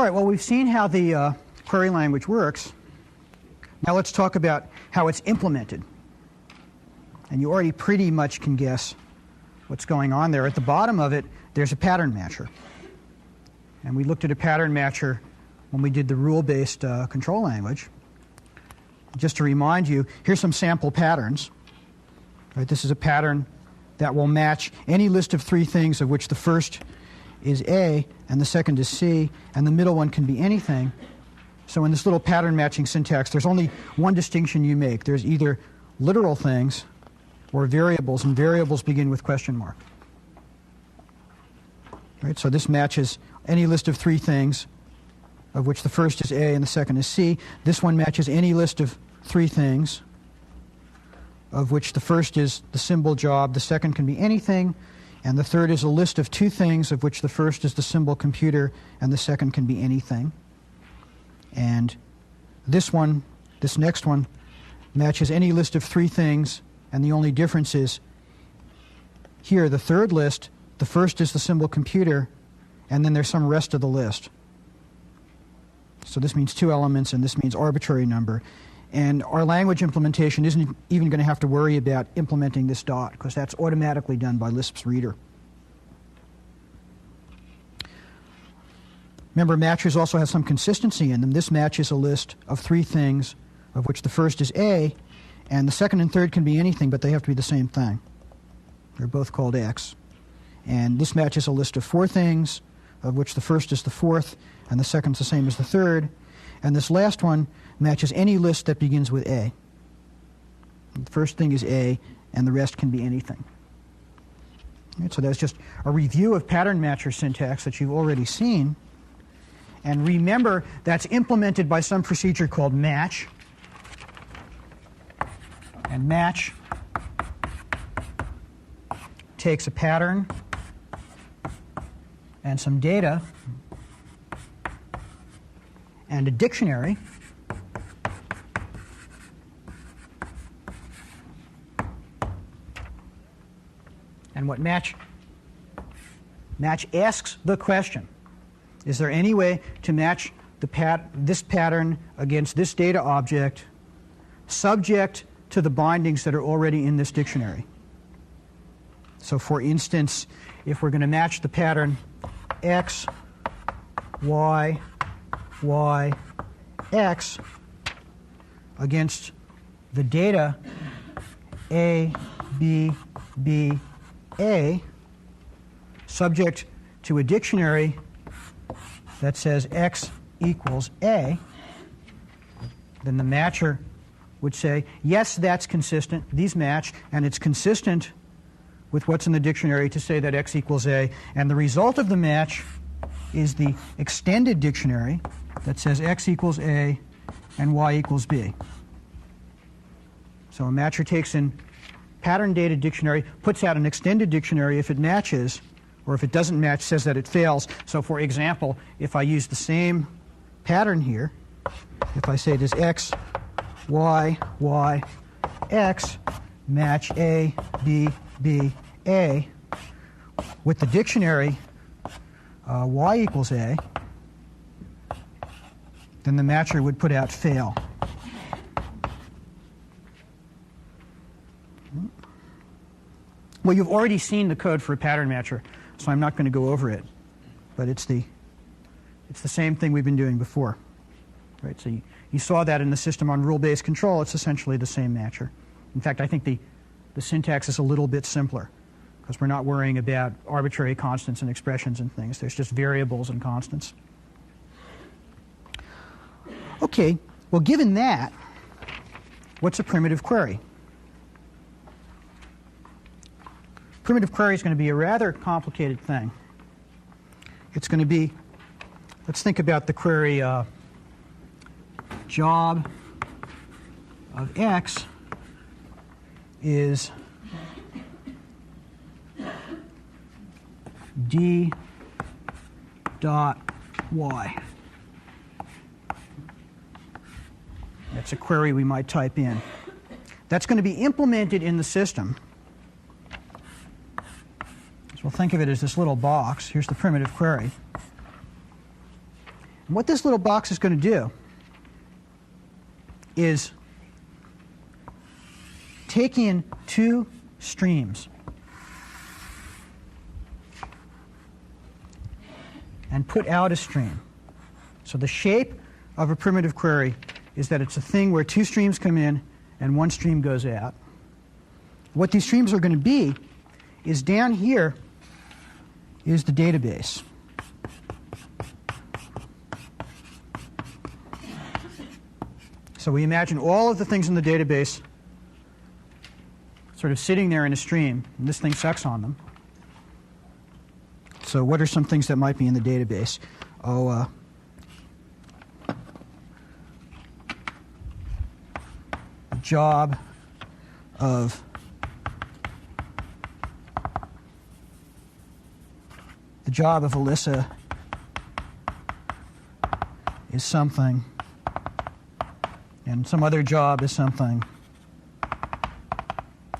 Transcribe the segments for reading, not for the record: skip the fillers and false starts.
right, well, we've seen how the query language works. Now let's talk about how it's implemented. And you already pretty much can guess what's going on there. At the bottom of it, there's a pattern matcher. And we looked at a pattern matcher when we did the rule-based control language. Just to remind you, here's some sample patterns. Right, this is a pattern that will match any list of three things of which the first is A and the second is C, and the middle one can be anything. So in this little pattern matching syntax, there's only one distinction you make. There's either literal things or variables, and variables begin with question mark. Right, so this matches any list of three things of which the first is A and the second is C. This one matches any list of three things of which the first is the symbol job, the second can be anything, and the third is a list of two things of which the first is the symbol computer and the second can be anything. And this next one, matches any list of three things, and the only difference is here, the third list, the first is the symbol computer, and then there's some rest of the list. So this means two elements, and this means arbitrary number. And our language implementation isn't even going to have to worry about implementing this dot, because that's automatically done by Lisp's reader. Remember, matchers also have some consistency in them. This matches a list of three things of which the first is A, and the second and third can be anything, but they have to be the same thing. They're both called X. And this matches a list of four things of which the first is the fourth and the second is the same as the third. And this last one matches any list that begins with A. The first thing is A, and the rest can be anything. Right, so that's just a review of pattern matcher syntax that you've already seen. And remember, that's implemented by some procedure called match. And match takes a pattern and some data and a dictionary, and what match asks the question: is there any way to match this pattern against this data object subject to the bindings that are already in this dictionary? So for instance, if we're going to match the pattern X, Y, Y, X against the data A, B, B, A, subject to a dictionary that says X equals A, then the matcher would say, yes, that's consistent, these match, and it's consistent with what's in the dictionary to say that X equals A. And the result of the match is the extended dictionary that says X equals A and Y equals B. So a matcher takes in pattern data dictionary, puts out an extended dictionary if it matches, or if it doesn't match, says that it fails. So for example, if I use the same pattern here, if I say does X, Y, Y, X match A, B, B, A, with the dictionary Y equals A, then the matcher would put out fail. Well, you've already seen the code for a pattern matcher, so I'm not going to go over it. But it's the same thing we've been doing before. Right? So you saw that in the system on rule-based control. It's essentially the same matcher. In fact, I think the syntax is a little bit simpler, because we're not worrying about arbitrary constants and expressions and things. There's just variables and constants. Okay, well, given that, what's a primitive query? Primitive query is going to be a rather complicated thing. It's going to be, let's think about the query job of X is d dot y. That's a query we might type in. That's going to be implemented in the system. So we'll think of it as this little box. Here's the primitive query. And what this little box is going to do is take in two streams and put out a stream. So the shape of a primitive query is that it's a thing where two streams come in and one stream goes out. What these streams are going to be is down here is the database. So we imagine all of the things in the database sort of sitting there in a stream, and this thing sucks on them. So what are some things that might be in the database? The job of Alyssa is something, and some other job is something.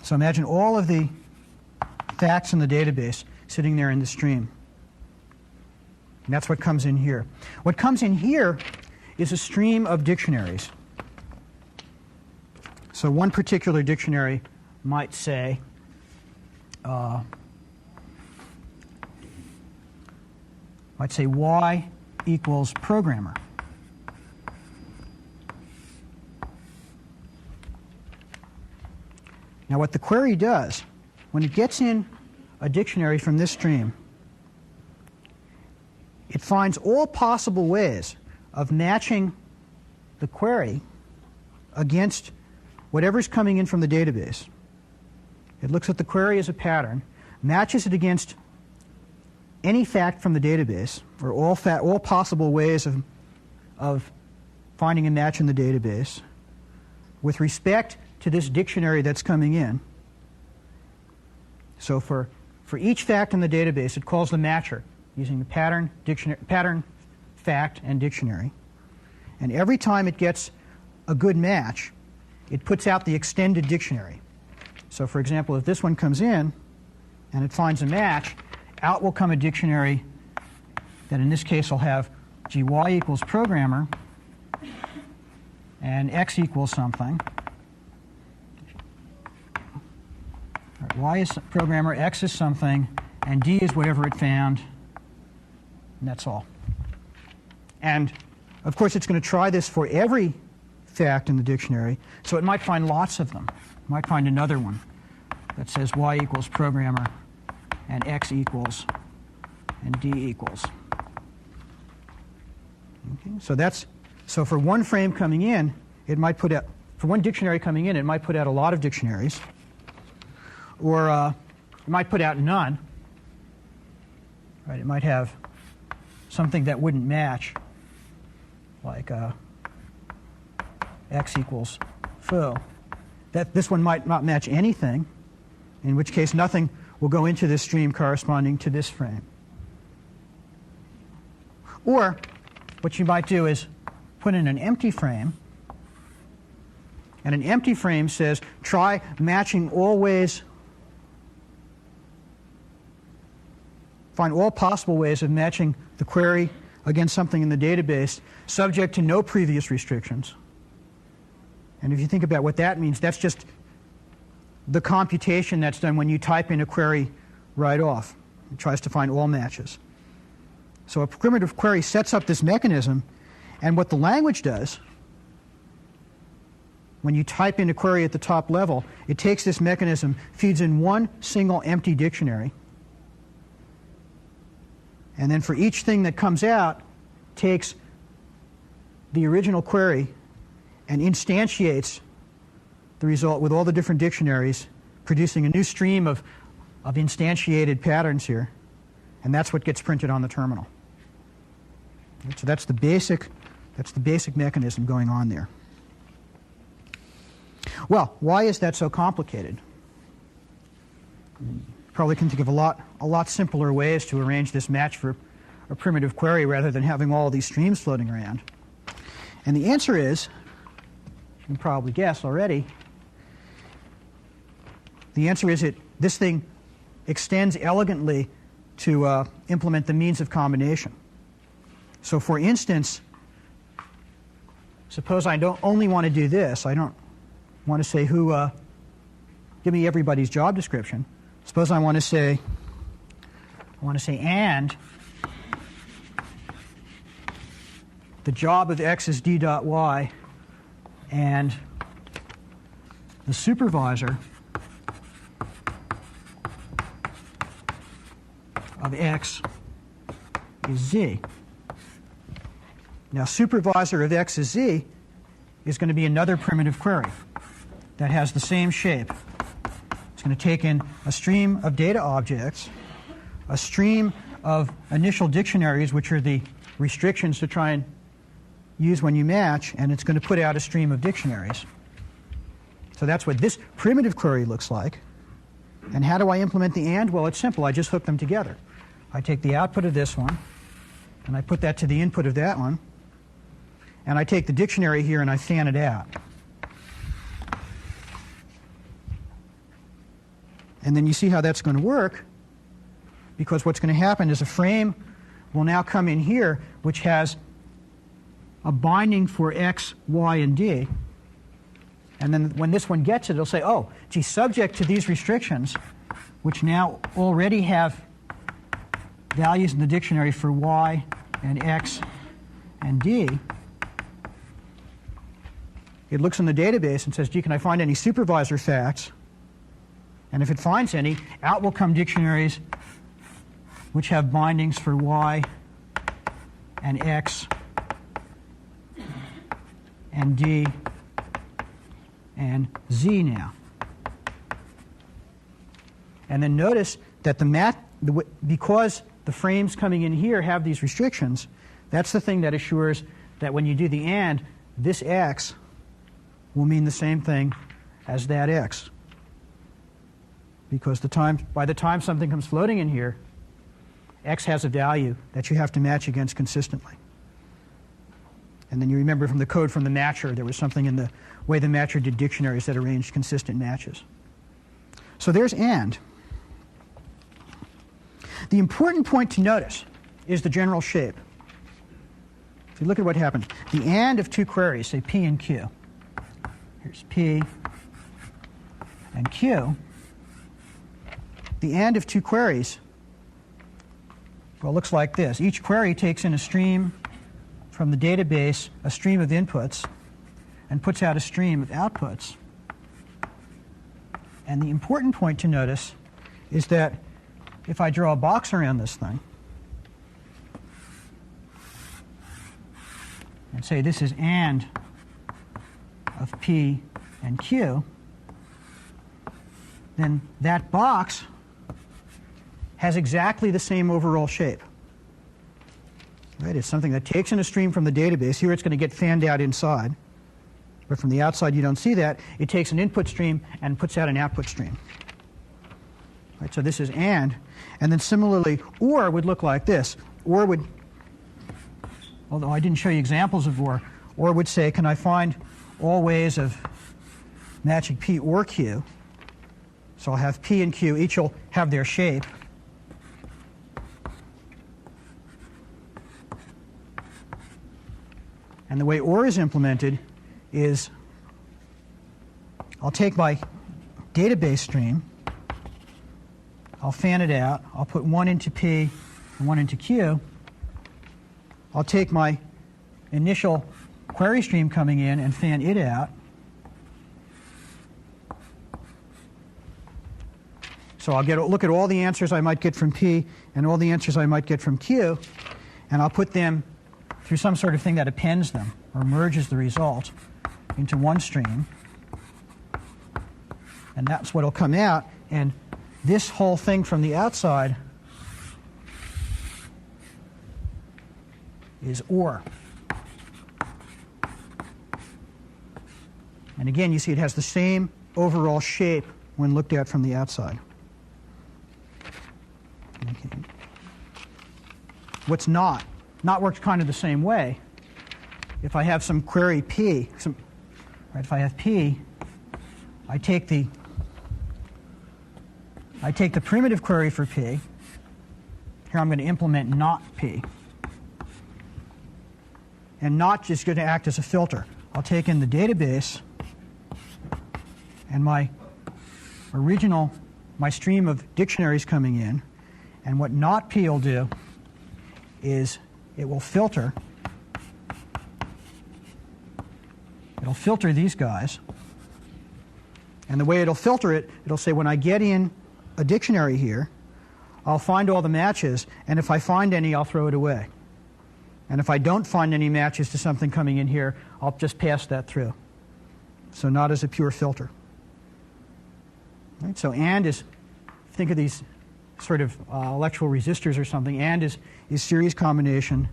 So imagine all of the facts in the database sitting there in the stream. And that's what comes in here. What comes in here is a stream of dictionaries. So one particular dictionary might say, Y equals programmer. Now what the query does, when it gets in a dictionary from this stream, it finds all possible ways of matching the query against whatever's coming in from the database. It looks at the query as a pattern, matches it against any fact from the database, or all possible ways of finding a match in the database, with respect to this dictionary that's coming in. So for each fact in the database, it calls the matcher using the pattern, fact, and dictionary. And every time it gets a good match, it puts out the extended dictionary. So for example, if this one comes in and it finds a match, out will come a dictionary that in this case will have y equals programmer and x equals something. Y is programmer, X is something, and D is whatever it found, and that's all. And of course it's going to try this for every fact in the dictionary, so it might find lots of them. It might find another one that says Y equals programmer and X equals and D equals. Okay, so for one frame coming in, it might put out, for one dictionary coming in, it might put out a lot of dictionaries. Or it might put out none. Right? It might have something that wouldn't match, like x equals foo. This one might not match anything, in which case nothing will go into this stream corresponding to this frame. Or what you might do is put in an empty frame, and an empty frame says try matching all ways, find all possible ways of matching the query against something in the database subject to no previous restrictions. And if you think about what that means, that's just the computation that's done when you type in a query right off. It tries to find all matches. So a primitive query sets up this mechanism, and what the language does, when you type in a query at the top level, it takes this mechanism, feeds in one single empty dictionary, and then for each thing that comes out, takes the original query and instantiates the result with all the different dictionaries, producing a new stream of instantiated patterns here. And that's what gets printed on the terminal. So that's the basic mechanism going on there. Well, why is that so complicated? Probably can think of a lot simpler ways to arrange this match for a primitive query rather than having all these streams floating around. And the answer is, you can probably guess already, the answer is this thing extends elegantly to implement the means of combination. So for instance, suppose I don't only want to do this. I don't want to say give me everybody's job description. Suppose I want to say and the job of x is d dot y, and the supervisor of x is z. Now, supervisor of x is z is going to be another primitive query that has the same shape. It's going to take in a stream of data objects, a stream of initial dictionaries, which are the restrictions to try and use when you match, and it's going to put out a stream of dictionaries. So that's what this primitive query looks like. And how do I implement the AND? Well, it's simple. I just hook them together. I take the output of this one, and I put that to the input of that one, and I take the dictionary here and I fan it out. And then you see how that's going to work, because what's going to happen is a frame will now come in here which has a binding for x, y, and d. And then when this one gets it, it'll say, oh, gee, subject to these restrictions, which now already have values in the dictionary for y and x and d, it looks in the database and says, gee, can I find any supervisor facts? And if it finds any, out will come dictionaries which have bindings for y and x and d and z now. And then notice that because the frames coming in here have these restrictions, that's the thing that assures that when you do the AND, this x will mean the same thing as that x. Because by the time something comes floating in here, x has a value that you have to match against consistently. And then you remember from the code from the matcher, there was something in the way the matcher did dictionaries that arranged consistent matches. So there's AND. The important point to notice is the general shape. If you look at what happens, the AND of two queries, say P and Q. Here's P and Q. The AND of two queries, well, looks like this. Each query takes in a stream from the database, a stream of inputs, and puts out a stream of outputs. And the important point to notice is that if I draw a box around this thing and say this is AND of P and Q, then that box has exactly the same overall shape. Right? It's something that takes in a stream from the database. Here it's going to get fanned out inside. But from the outside you don't see that. It takes an input stream and puts out an output stream. Right? So this is AND. And then similarly, OR would look like this. OR would, although I didn't show you examples of OR would say, can I find all ways of matching P or Q? So I'll have P and Q. Each will have their shape. And the way OR is implemented is I'll take my database stream, I'll fan it out, I'll put one into P and one into Q. I'll take my initial query stream coming in and fan it out. So I'll look at all the answers I might get from P and all the answers I might get from Q, and I'll put them through some sort of thing that appends them or merges the result into one stream. And that's what will come out. And this whole thing from the outside is OR. And again, you see it has the same overall shape when looked at from the outside. Okay. What's not works kind of the same way. If I have some query P, right, if I have P, I take the primitive query for P. Here I'm going to implement not P. and not just going to act as a filter. I'll take in the database, and my stream of dictionaries coming in, and what not P will do is it will filter. It'll filter these guys. And the way it'll filter it, it'll say when I get in a dictionary here, I'll find all the matches, and if I find any, I'll throw it away. And if I don't find any matches to something coming in here, I'll just pass that through. So not as a pure filter. Right? So AND is, think of these sort of electrical resistors or something. AND is series combination,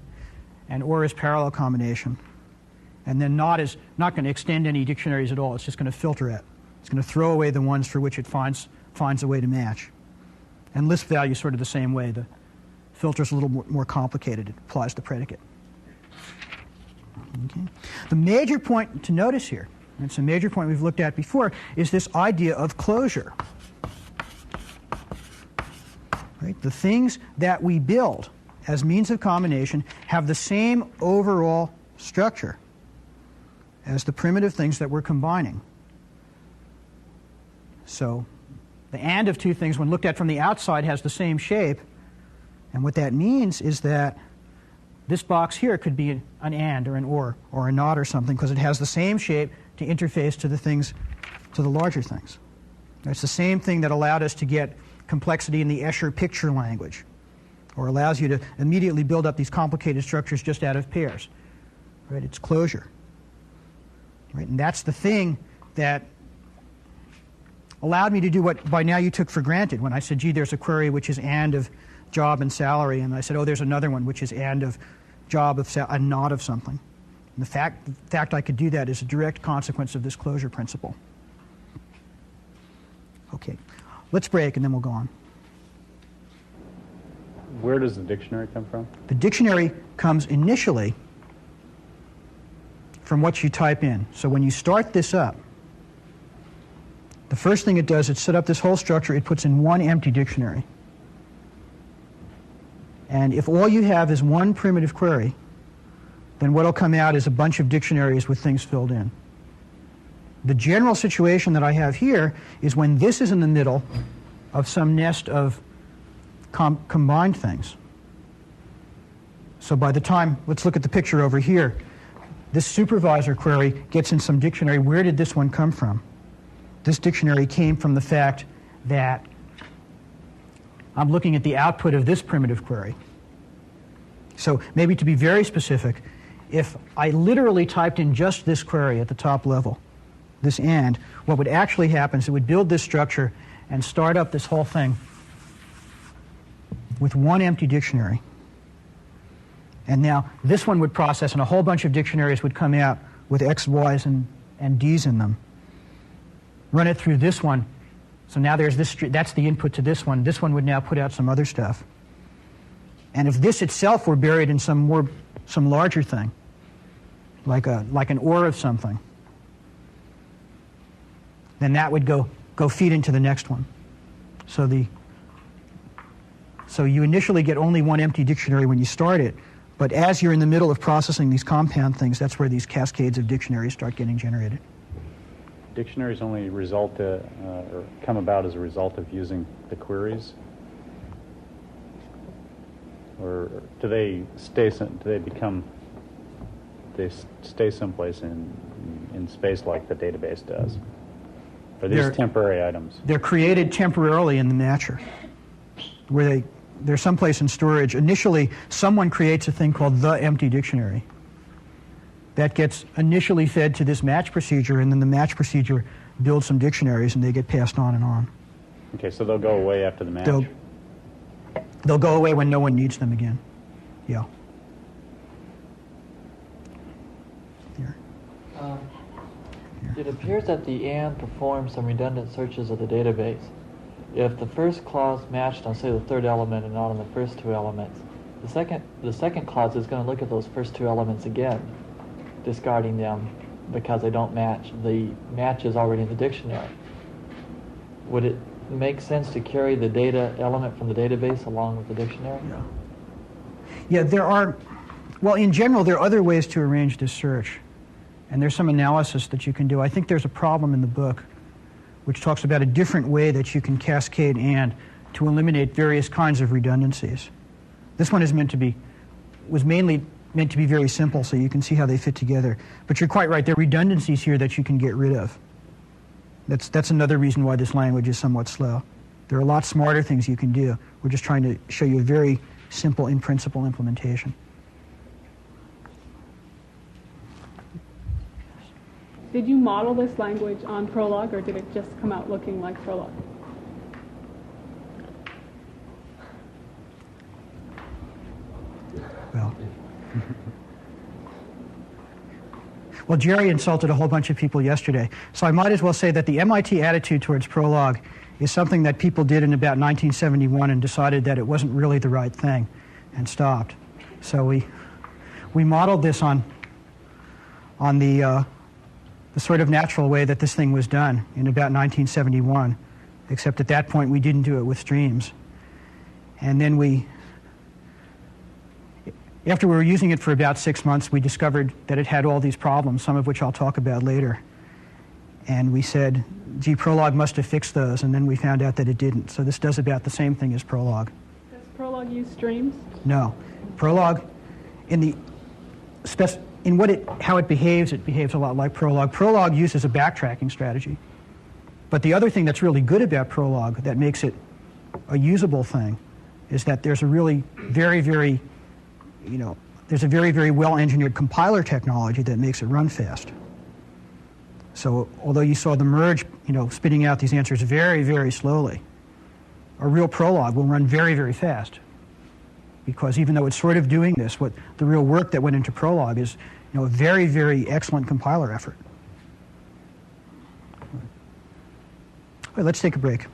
and OR is parallel combination. And then not is not going to extend any dictionaries at all. It's just going to filter it. It's going to throw away the ones for which it finds a way to match. And Lisp value is sort of the same way. The filter is a little more complicated. It applies the predicate. Okay. The major point to notice here, and it's a major point we've looked at before, is this idea of closure. Right? The things that we build as means of combination have the same overall structure as the primitive things that we're combining. So the AND of two things, when looked at from the outside, has the same shape. And what that means is that this box here could be an AND or an OR or a NOT or something, because it has the same shape to interface to the things, to the larger things. It's the same thing that allowed us to get complexity in the Escher picture language, or allows you to immediately build up these complicated structures just out of pairs. Right? It's closure. Right? And that's the thing that allowed me to do what by now you took for granted. When I said, gee, there's a query which is AND of job and salary, and I said, oh, there's another one which is AND of job of and not of something. And the fact I could do that is a direct consequence of this closure principle. Okay, let's break and then we'll go on. Where does the dictionary come from? The dictionary comes initially from what you type in. So when you start this up, the first thing it does is set up this whole structure. It puts in one empty dictionary. And if all you have is one primitive query, then what will come out is a bunch of dictionaries with things filled in. The general situation that I have here is when this is in the middle of some nest of combined things. So by the time, let's look at the picture over here, this supervisor query gets in some dictionary. Where did this one come from? This dictionary came from the fact that I'm looking at the output of this primitive query. So maybe to be very specific, if I literally typed in just this query at the top level, this AND, what would actually happen is it would build this structure and start up this whole thing with one empty dictionary. And now this one would process, and a whole bunch of dictionaries would come out with X, Ys, and Ds in them. Run it through this one. So now there's this, that's the input to this one. This one would now put out some other stuff. And if this itself were buried in some larger thing, like an OR of something, then that would go feed into the next one. So you initially get only one empty dictionary when you start it, but as you're in the middle of processing these compound things, that's where these cascades of dictionaries start getting generated. Dictionaries only result or come about as a result of using the queries, or do they stay someplace in space like the database does? Are these temporary items? They're created temporarily in the matcher, where they're someplace in storage. Initially, someone creates a thing called the empty dictionary. That gets initially fed to this match procedure, and then the match procedure builds some dictionaries, and they get passed on and on. Okay, so they'll go away after the match? They'll go away when no one needs them again. Yeah. Here. It appears that the AND performs some redundant searches of the database. If the first clause matched on, say, the third element and not on the first two elements, the second clause is going to look at those first two elements again, discarding them because they don't match. The match is already in the dictionary. Would it make sense to carry the data element from the database along with the dictionary? Yeah, there are Well, in general, there are other ways to arrange this search, and there's some analysis that you can do. I think there's a problem in the book which talks about a different way that you can cascade and to eliminate various kinds of redundancies. This one is was mainly meant to be very simple, so you can see how they fit together. But you're quite right, there are redundancies here that you can get rid of. That's another reason why this language is somewhat slow. There are a lot smarter things you can do. We're just trying to show you a very simple in-principle implementation. Did you model this language on Prolog, or did it just come out looking like Prolog? Well, Jerry insulted a whole bunch of people yesterday, so I might as well say that the MIT attitude towards Prolog is something that people did in about 1971 and decided that it wasn't really the right thing and stopped. So we modeled this on the sort of natural way that this thing was done in about 1971, except at that point we didn't do it with streams. And then after we were using it for about 6 months, we discovered that it had all these problems, some of which I'll talk about later. And we said, gee, Prolog must have fixed those, and then we found out that it didn't. So this does about the same thing as Prolog. Does Prolog use streams? No. Prolog, how it behaves a lot like Prolog. Prolog uses a backtracking strategy. But the other thing that's really good about Prolog that makes it a usable thing is that there's a really very, very well-engineered compiler technology that makes it run fast. So although you saw the merge, spitting out these answers very, very slowly, a real Prolog will run very, very fast. Because even though it's sort of doing this, what the real work that went into Prolog is, a very, very excellent compiler effort. All right, let's take a break.